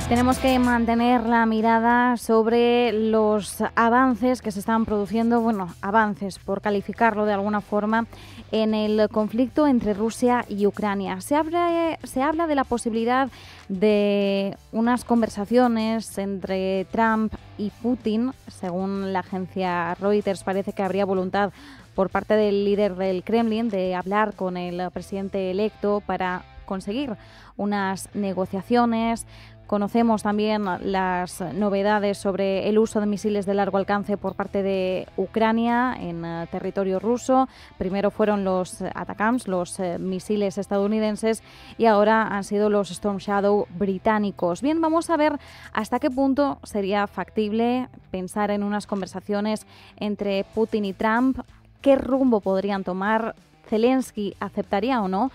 Tenemos que mantener la mirada sobre los avances que se están produciendo, avances por calificarlo de alguna forma, en el conflicto entre Rusia y Ucrania. Se habla de la posibilidad de unas conversaciones entre Trump y Putin. Según la agencia Reuters, parece que habría voluntad por parte del líder del Kremlin de hablar con el presidente electo para conseguir unas negociaciones. Conocemos también las novedades sobre el uso de misiles de largo alcance por parte de Ucrania en territorio ruso. Primero fueron los ATACMS, los misiles estadounidenses, y ahora han sido los Storm Shadow británicos. Bien, vamos a ver hasta qué punto sería factible pensar en unas conversaciones entre Putin y Trump. ¿Qué rumbo podrían tomar? ¿Zelensky aceptaría o no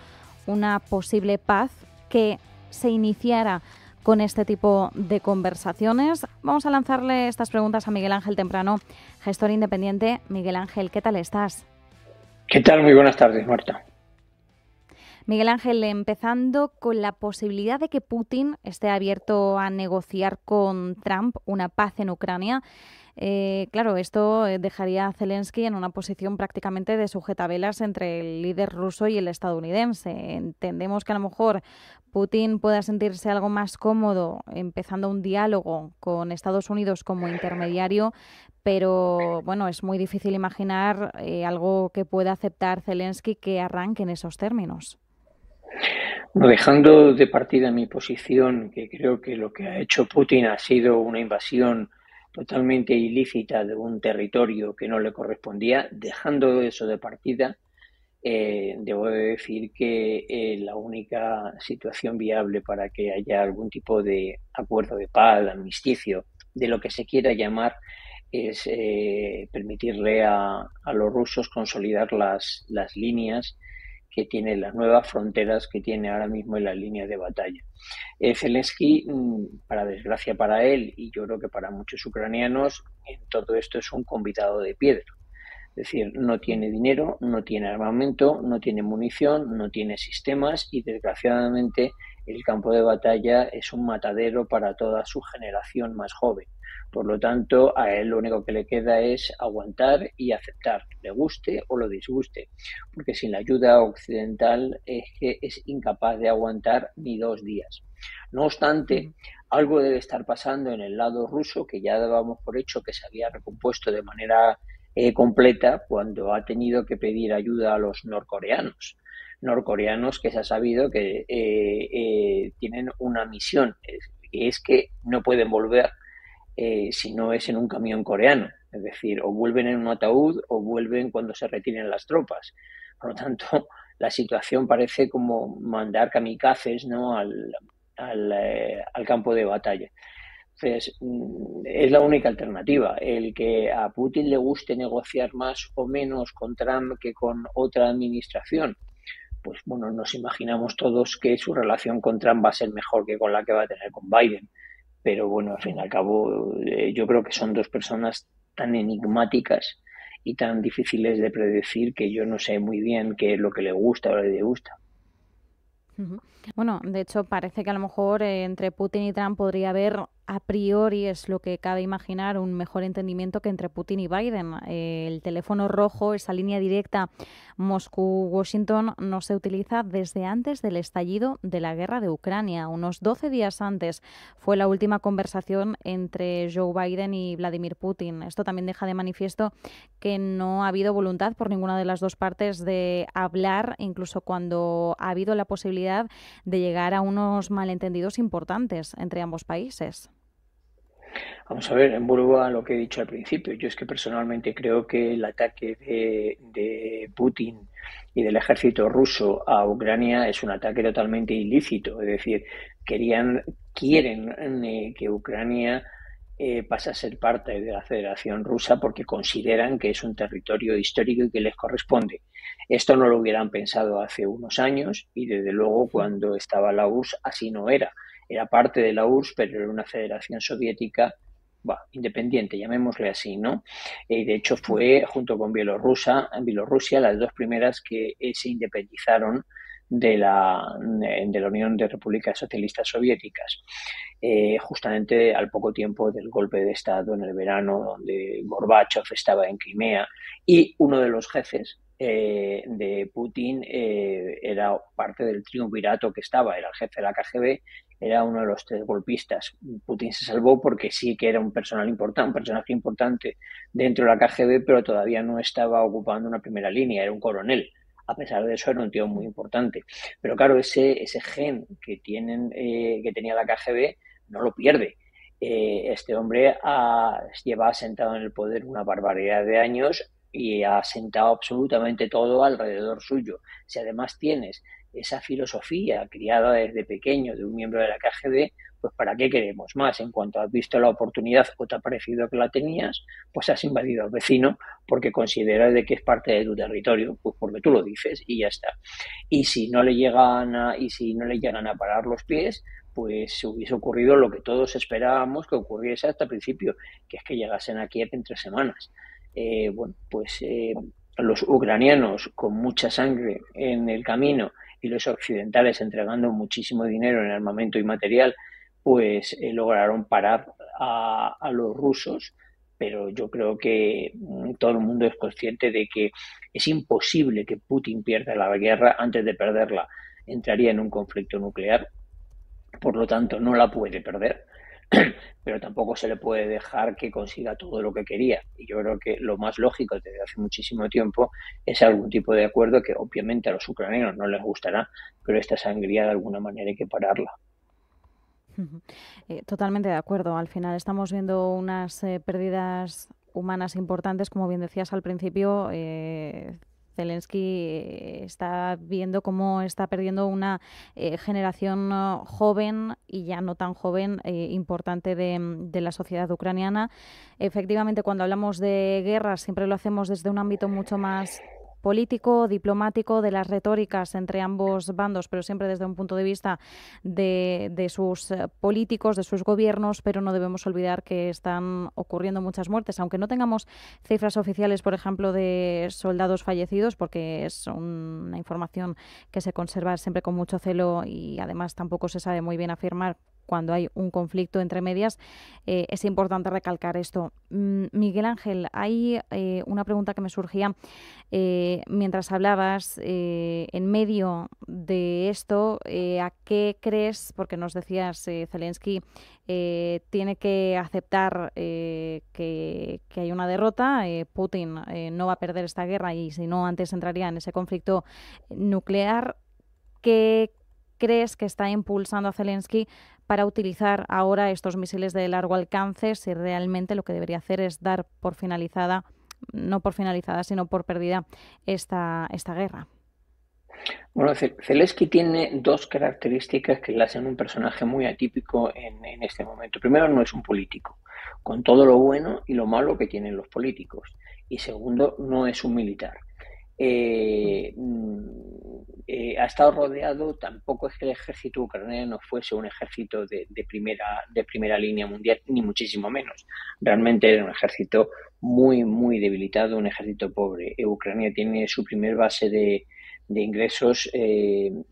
una posible paz que se iniciara con este tipo de conversaciones? Vamos a lanzarle estas preguntas a Miguel Ángel Temprano, gestor independiente. Miguel Ángel, ¿qué tal estás? ¿Qué tal? Muy buenas tardes, Marta. Miguel Ángel, empezando con la posibilidad de que Putin esté abierto a negociar con Trump una paz en Ucrania. Claro, esto dejaría a Zelensky en una posición prácticamente de sujetavelas entre el líder ruso y el estadounidense. Entendemos que a lo mejor Putin pueda sentirse algo más cómodo empezando un diálogo con Estados Unidos como intermediario, pero bueno, es muy difícil imaginar algo que pueda aceptar Zelensky que arranque en esos términos. No dejando de partida mi posición, que creo que lo que ha hecho Putin ha sido una invasión totalmente ilícita de un territorio que no le correspondía, dejando eso de partida, debo de decir que la única situación viable para que haya algún tipo de acuerdo de paz, de armisticio, de lo que se quiera llamar, es permitirle a los rusos consolidar las líneas que tiene, las nuevas fronteras que tiene ahora mismo en la línea de batalla. Zelensky, para desgracia para él y yo creo que para muchos ucranianos, en todo esto es un convidado de piedra. Es decir, no tiene dinero, no tiene armamento, no tiene munición, no tiene sistemas y desgraciadamente el campo de batalla es un matadero para toda su generación más joven. Por lo tanto, a él lo único que le queda es aguantar y aceptar, le guste o lo disguste, porque sin la ayuda occidental es que es incapaz de aguantar ni 2 días. No obstante, algo debe estar pasando en el lado ruso, que ya dábamos por hecho que se había recompuesto de manera completa cuando ha tenido que pedir ayuda a los norcoreanos que se ha sabido que tienen una misión, es que no pueden volver si no es en un camión coreano, es decir, o vuelven en un ataúd o vuelven cuando se retiren las tropas. Por lo tanto, la situación parece como mandar kamikazes, ¿no?, al campo de batalla. Entonces, es la única alternativa. El que a Putin le guste negociar más o menos con Trump que con otra administración, pues bueno, nos imaginamos todos que su relación con Trump va a ser mejor que con la que va a tener con Biden. Pero bueno, al fin y al cabo, yo creo que son dos personas tan enigmáticas y tan difíciles de predecir que yo no sé muy bien qué es lo que le gusta o le disgusta. Bueno, de hecho parece que a lo mejor entre Putin y Trump podría haber, a priori es lo que cabe imaginar, un mejor entendimiento que entre Putin y Biden. El teléfono rojo, esa línea directa Moscú-Washington, no se utiliza desde antes del estallido de la guerra de Ucrania. Unos 12 días antes fue la última conversación entre Joe Biden y Vladimir Putin. Esto también deja de manifiesto que no ha habido voluntad por ninguna de las dos partes de hablar, incluso cuando ha habido la posibilidad de llegar a unos malentendidos importantes entre ambos países. Vamos a ver, vuelvo a lo que he dicho al principio. Yo es que personalmente creo que el ataque de Putin y del ejército ruso a Ucrania es un ataque totalmente ilícito. Es decir, quieren que Ucrania pase a ser parte de la Federación Rusa porque consideran que es un territorio histórico y que les corresponde. Esto no lo hubieran pensado hace unos años y desde luego cuando estaba la URSS así no era. Era parte de la URSS, pero era una federación soviética independiente, llamémosle así, ¿no? De hecho, fue junto con Bielorrusia las dos primeras que se independizaron de la Unión de Repúblicas Socialistas Soviéticas, justamente al poco tiempo del golpe de Estado en el verano, donde Gorbachev estaba en Crimea y uno de los jefes de Putin era parte del triunvirato que estaba, era el jefe de la KGB, era uno de los tres golpistas. Putin se salvó porque sí que era un personaje importante dentro de la KGB, pero todavía no estaba ocupando una primera línea, era un coronel. A pesar de eso, era un tío muy importante. Pero claro, ese gen que tenía la KGB no lo pierde. Este hombre lleva sentado en el poder una barbaridad de años y ha sentado absolutamente todo alrededor suyo. Si además tienes esa filosofía criada desde pequeño de un miembro de la KGB, pues ¿para qué queremos más? En cuanto has visto la oportunidad o te ha parecido que la tenías, pues has invadido al vecino porque consideras de que es parte de tu territorio, pues porque tú lo dices y ya está. Y si no le llegan a parar los pies, pues hubiese ocurrido lo que todos esperábamos que ocurriese hasta el principio, que es que llegasen aquí en 3 semanas. Los ucranianos con mucha sangre en el camino y los occidentales entregando muchísimo dinero en armamento y material, pues lograron parar a los rusos, pero yo creo que todo el mundo es consciente de que es imposible que Putin pierda la guerra antes de perderla. Entraría en un conflicto nuclear, por lo tanto no la puede perder, pero tampoco se le puede dejar que consiga todo lo que quería. Y yo creo que lo más lógico desde hace muchísimo tiempo es algún tipo de acuerdo que obviamente a los ucranianos no les gustará, pero esta sangría de alguna manera hay que pararla. Totalmente de acuerdo. Al final estamos viendo unas pérdidas humanas importantes, como bien decías al principio. Zelensky está viendo cómo está perdiendo una generación joven y ya no tan joven, importante de la sociedad ucraniana. Efectivamente, cuando hablamos de guerra siempre lo hacemos desde un ámbito mucho más político, diplomático, de las retóricas entre ambos bandos, pero siempre desde un punto de vista de sus políticos, de sus gobiernos, pero no debemos olvidar que están ocurriendo muchas muertes, aunque no tengamos cifras oficiales, por ejemplo, de soldados fallecidos, porque es una información que se conserva siempre con mucho celo y además tampoco se sabe muy bien afirmar cuando hay un conflicto entre medias. Es importante recalcar esto. Miguel Ángel, hay una pregunta que me surgía mientras hablabas. En medio de esto, ¿a qué crees? Porque nos decías, Zelensky tiene que aceptar que hay una derrota. Putin no va a perder esta guerra y si no, antes entraría en ese conflicto nuclear. ¿Qué crees que está impulsando a Zelensky para utilizar ahora estos misiles de largo alcance, si realmente lo que debería hacer es dar por finalizada, no por finalizada, sino por perdida esta guerra? Bueno, Zelensky tiene dos características que le hacen un personaje muy atípico en este momento. Primero, no es un político, con todo lo bueno y lo malo que tienen los políticos. Y segundo, no es un militar. Ha estado rodeado, tampoco es que el ejército ucraniano fuese un ejército de primera línea mundial, ni muchísimo menos. Realmente era un ejército muy, muy debilitado, un ejército pobre. Ucrania tiene su primer base de ingresos en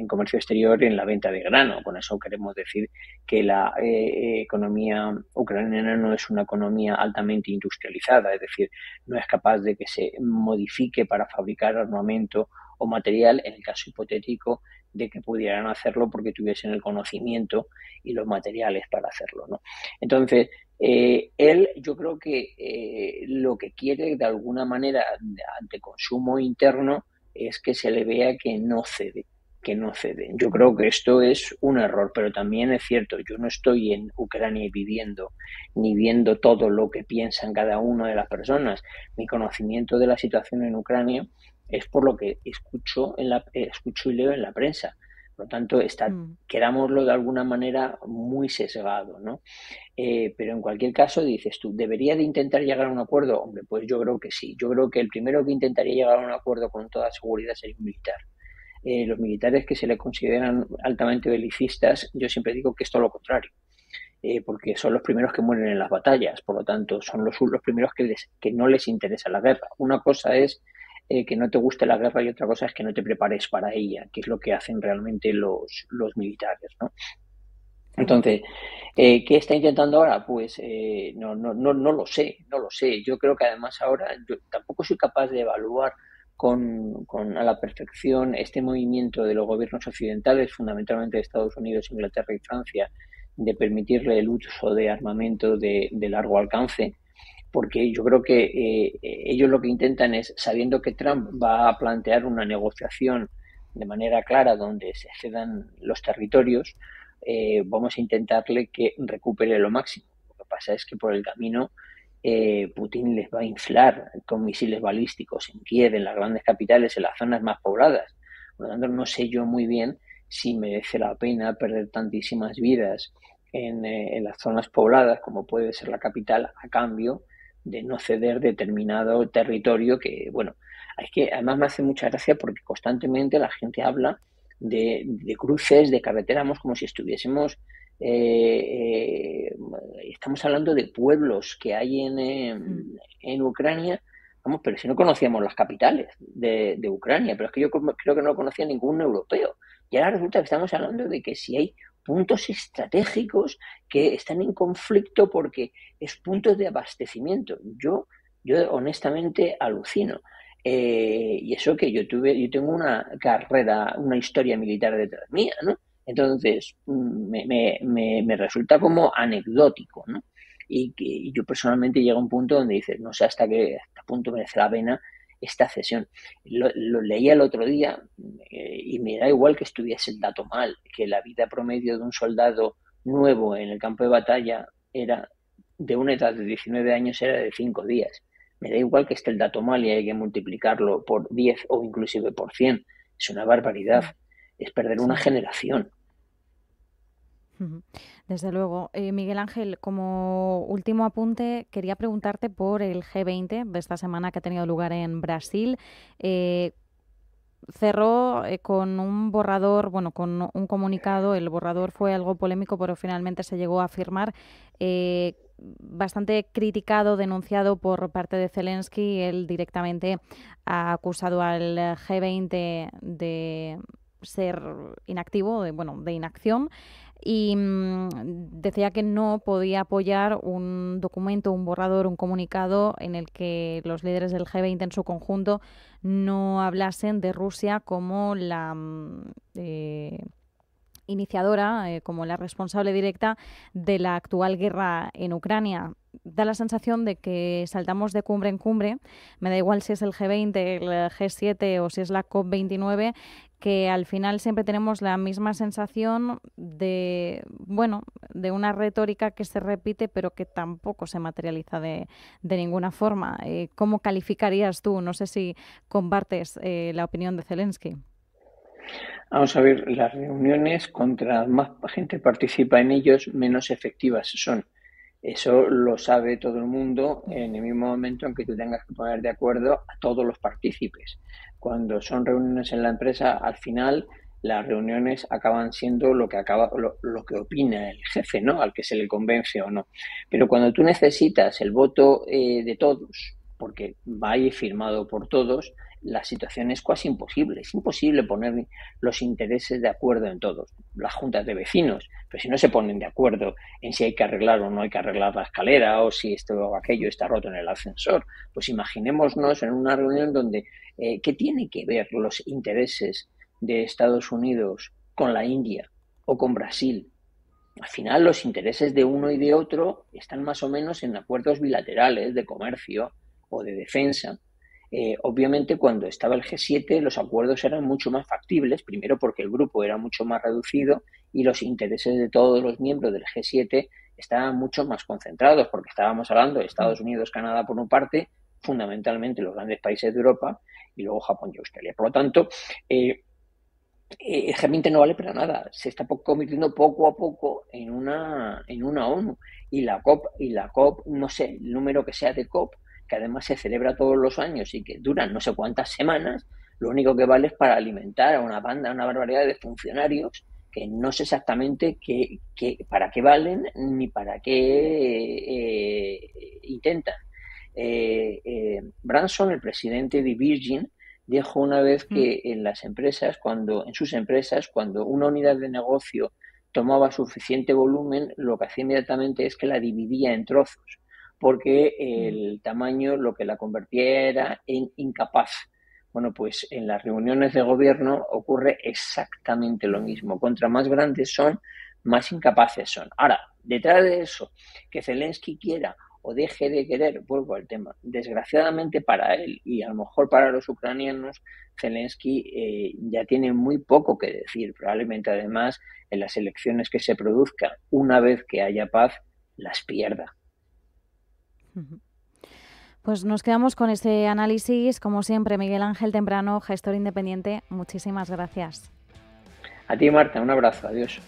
comercio exterior en la venta de grano. Con eso queremos decir que la economía ucraniana no es una economía altamente industrializada, es decir, no es capaz de que se modifique para fabricar armamento o material en el caso hipotético de que pudieran hacerlo porque tuviesen el conocimiento y los materiales para hacerlo, ¿no? Entonces, él, yo creo que lo que quiere de alguna manera ante consumo interno es que se le vea que no cede, que no cede. Yo creo que esto es un error, pero también es cierto, yo no estoy en Ucrania viviendo ni viendo todo lo que piensan cada una de las personas. Mi conocimiento de la situación en Ucrania es por lo que escucho y leo en la prensa. Por lo tanto, está, querámoslo de alguna manera, muy sesgado, ¿no? Pero en cualquier caso, dices tú, ¿debería de intentar llegar a un acuerdo? Hombre, pues yo creo que sí. Yo creo que el primero que intentaría llegar a un acuerdo con toda seguridad sería un militar. Los militares que se le consideran altamente belicistas, yo siempre digo que es todo lo contrario. porque son los primeros que mueren en las batallas, por lo tanto, son los primeros que no les interesa la guerra. Una cosa es que no te guste la guerra y otra cosa es que no te prepares para ella, que es lo que hacen realmente los militares, ¿no? Ujú. Entonces, ¿qué está intentando ahora? Pues no lo sé, no lo sé. Yo creo que además ahora yo tampoco soy capaz de evaluar con a la perfección este movimiento de los gobiernos occidentales, fundamentalmente de Estados Unidos, Inglaterra y Francia, de permitirle el uso de armamento de largo alcance, porque yo creo que ellos lo que intentan es, sabiendo que Trump va a plantear una negociación de manera clara donde se cedan los territorios, vamos a intentarle que recupere lo máximo. Lo que pasa es que por el camino Putin les va a inflar con misiles balísticos en Kiev, en las grandes capitales, en las zonas más pobladas. Por lo tanto, no sé yo muy bien si merece la pena perder tantísimas vidas en las zonas pobladas, como puede ser la capital, a cambio de no ceder determinado territorio que, bueno, es que además me hace mucha gracia porque constantemente la gente habla de cruces, de carreteras, como si estuviésemos, estamos hablando de pueblos que hay Mm. en Ucrania, vamos, pero si no conocíamos las capitales de Ucrania, pero es que yo creo que no lo conocía ningún europeo. Y ahora resulta que estamos hablando de que si hay puntos estratégicos que están en conflicto porque es puntos de abastecimiento. Yo honestamente alucino. Y eso que yo tengo una carrera, una historia militar detrás mía, ¿no? Entonces, me resulta como anecdótico, ¿no? Y yo personalmente llego a un punto donde dices, no sé hasta punto merece la pena esta cesión. Lo leía el otro día y me da igual que estuviese el dato mal, que la vida promedio de un soldado nuevo en el campo de batalla era de una edad de 19 años, era de 5 días. Me da igual que esté el dato mal y hay que multiplicarlo por 10 o inclusive por 100. Es una barbaridad. Mm. Es perder una Sí. generación. Ujú. Desde luego. Miguel Ángel, como último apunte, quería preguntarte por el G20 de esta semana que ha tenido lugar en Brasil. Eh, Cerró con un borrador, bueno, con un comunicado. El borrador fue algo polémico, pero finalmente se llegó a firmar. Bastante criticado, denunciado por parte de Zelensky. Él directamente ha acusado al G20 de ser inactivo, bueno, de inacción, y decía que no podía apoyar un documento, un borrador, un comunicado en el que los líderes del G20 en su conjunto no hablasen de Rusia como la iniciadora, como la responsable directa de la actual guerra en Ucrania. Da la sensación de que saltamos de cumbre en cumbre, me da igual si es el G20, el G7 o si es la COP29, que al final siempre tenemos la misma sensación de, bueno, de una retórica que se repite pero que tampoco se materializa de ninguna forma. ¿Cómo calificarías tú? No sé si compartes la opinión de Zelensky. Vamos a ver, las reuniones, contra más gente participa en ellos, menos efectivas son. Eso lo sabe todo el mundo en el mismo momento en que tú tengas que poner de acuerdo a todos los partícipes. Cuando son reuniones en la empresa, al final las reuniones acaban siendo lo que opina el jefe, ¿no? Al que se le convence o no. Pero cuando tú necesitas el voto de todos, porque va a ir firmado por todos, la situación es casi imposible. Es imposible poner los intereses de acuerdo en todos. Las juntas de vecinos, pero si no se ponen de acuerdo en si hay que arreglar o no hay que arreglar la escalera o si esto o aquello está roto en el ascensor, pues imaginémonos en una reunión donde ¿qué tiene que ver los intereses de Estados Unidos con la India o con Brasil? Al final los intereses de uno y de otro están más o menos en acuerdos bilaterales de comercio o de defensa. Obviamente cuando estaba el G7 los acuerdos eran mucho más factibles, primero porque el grupo era mucho más reducido y los intereses de todos los miembros del G7 estaban mucho más concentrados porque estábamos hablando de Mm. Estados Unidos, Canadá por una parte, fundamentalmente los grandes países de Europa y luego Japón y Australia. Por lo tanto, el G20 no vale para nada, se está convirtiendo poco a poco en una ONU y la COP, no sé, el número que sea de COP, que además se celebra todos los años y que duran no sé cuántas semanas, lo único que vale es para alimentar a una banda, a una barbaridad de funcionarios que no sé exactamente para qué valen ni para qué intentan. Branson, el presidente de Virgin, dijo una vez que en sus empresas, cuando una unidad de negocio tomaba suficiente volumen, lo que hacía inmediatamente es que la dividía en trozos, porque el tamaño lo que la convertía era en incapaz. Bueno, pues en las reuniones de gobierno ocurre exactamente lo mismo. Contra más grandes son, más incapaces son. Ahora, detrás de eso, que Zelensky quiera o deje de querer, vuelvo al tema, desgraciadamente para él y a lo mejor para los ucranianos, Zelensky ya tiene muy poco que decir. Probablemente además en las elecciones que se produzcan, una vez que haya paz, las pierda. Pues nos quedamos con este análisis. Como siempre, Miguel Ángel Temprano, gestor independiente, muchísimas gracias. A ti, Marta, un abrazo. Adiós.